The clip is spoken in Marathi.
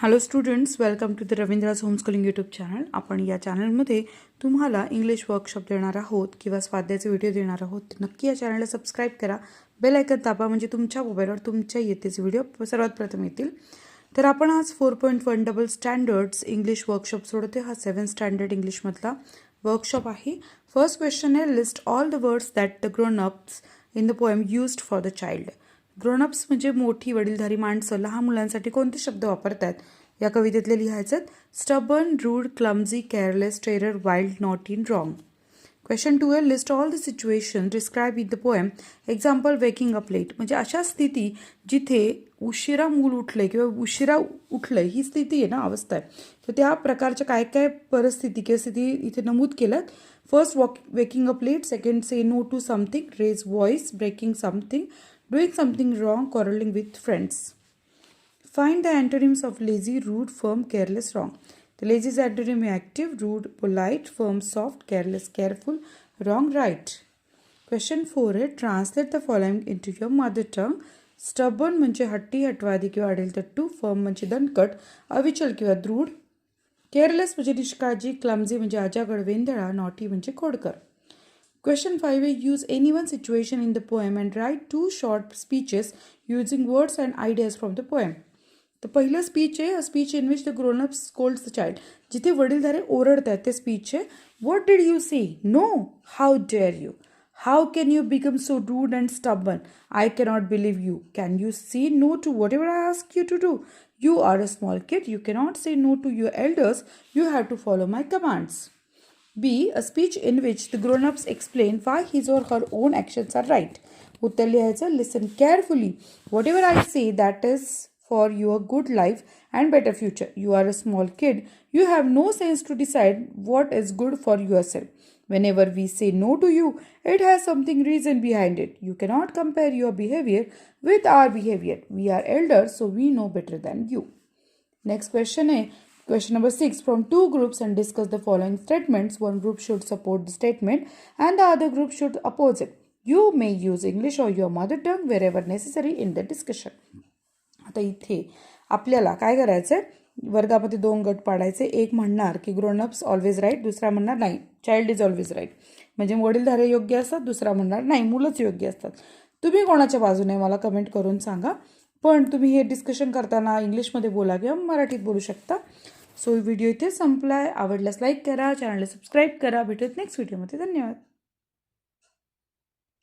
Hello students, welcome to the Ravindra's homeschooling YouTube channel. आपण या चॅनलमध्ये तुम्हाला इंग्लिश वर्कशॉप देणार आहोत किंवा स्वाध्यायाचे व्हिडिओ देणार आहोत. नक्की या चॅनलला सबस्क्राईब करा, बेल आयकॉन दाबा, म्हणजे तुमच्या मोबाईलवर तुमच्या येतेचे व्हिडिओ सर्वात प्रथम येतील. तर आपण आज 4.1 स्टँडर्ड्स इंग्लिश वर्कशॉप सोडते. हा 7th स्टँडर्ड इंग्लिशमधला वर्कशॉप आहे. फर्स्ट क्वेश्चन आहे, list all the words that the grown ups in the poem used for the child. Grown-ups म्हणजे मोठी वडीलधारी माणसं लहान मुलांसाठी कोणते शब्द वापरतात या कवितेतले लिहायचे. Stubborn, rude, clumsy, careless, terror, wild, naughty, wrong. Question 2 आहे, list all the situation describe in the poem. Example, waking up late, म्हणजे अशा स्थिती जिथे उशिरा मूल उठले किंवा उशिरा उठलंय ही स्थिती आहे ना, अवस्था आहे. तर त्या प्रकारच्या काय काय परिस्थिती किंवा स्थिती इथे नमूद केल्यात. First, waking up late. Second, say no to something, raise voice, breaking something, doing something wrong, quarreling with friends. Find the antonyms of lazy, rude, firm, careless, wrong. The lazy is antonym active, rude, polite, firm, soft, careless, careful, wrong, right. Question 4 आहे, translate the following into your mother tongue. Stubborn म्हणजे हट्टी, हटवादी किंवा अडेलतट्टू. firm म्हणजे दणकट, अविचल किंवा दृढ. careless म्हणजे निष्काळजी. clumsy म्हणजे अजागड, वेंधळा. naughty म्हणजे खोडकर. Question 5 is, use any one situation in the poem and write 2 short speeches using words and ideas from the poem. तर पहिलं स्पीच आहे, speech in which the grown up scolds the child. जिथे वडीलधारे ओरडतात ते स्पीच आहे. What did you say? No. How dare you? How can you become so rude and stubborn? I cannot believe you. Can you say no to whatever I ask you to do? You are a small kid. You cannot say no to your elders. You have to follow my commands. B. A speech in which the grown-ups explain why his or her own actions are right. उत्तर लिहायचं, listen carefully. Whatever I say, that is for your good life and better future. You are a small kid. You have no sense to decide what is good for yourself. Whenever we say no to you, it has something reason behind it. You cannot compare your behavior with our behavior. We are elders, so we know better than you. Next question is, question number 6, from 2 groups and discuss the following statements. One group should support the statement and the other group should oppose it. You may use English or your mother tongue wherever necessary in the discussion. आता इथे आपल्याला काय करायचं आहे, वर्गामध्ये 2 गट पाडायचे. एक म्हणणार की ग्रोनअप्स ऑलवेज राईट, दुसरा म्हणणार नाही, चाइल्ड इज ऑलवेज राईट. म्हणजे वडीलधारे योग्य असतात, दुसरा म्हणणार नाही, मुलंच योग्य असतात. तुम्ही कोणाच्या बाजूने मला कमेंट करून सांगा. पण तुम्ही हे डिस्कशन करताना इंग्लिशमध्ये बोला किंवा मराठीत बोलू शकता. सो व्हिडिओ इथे संपला आहे. आवडल्यास लाईक करा, चॅनलला सबस्क्राईब करा. भेटूयात नेक्स्ट व्हिडिओमध्ये. धन्यवाद.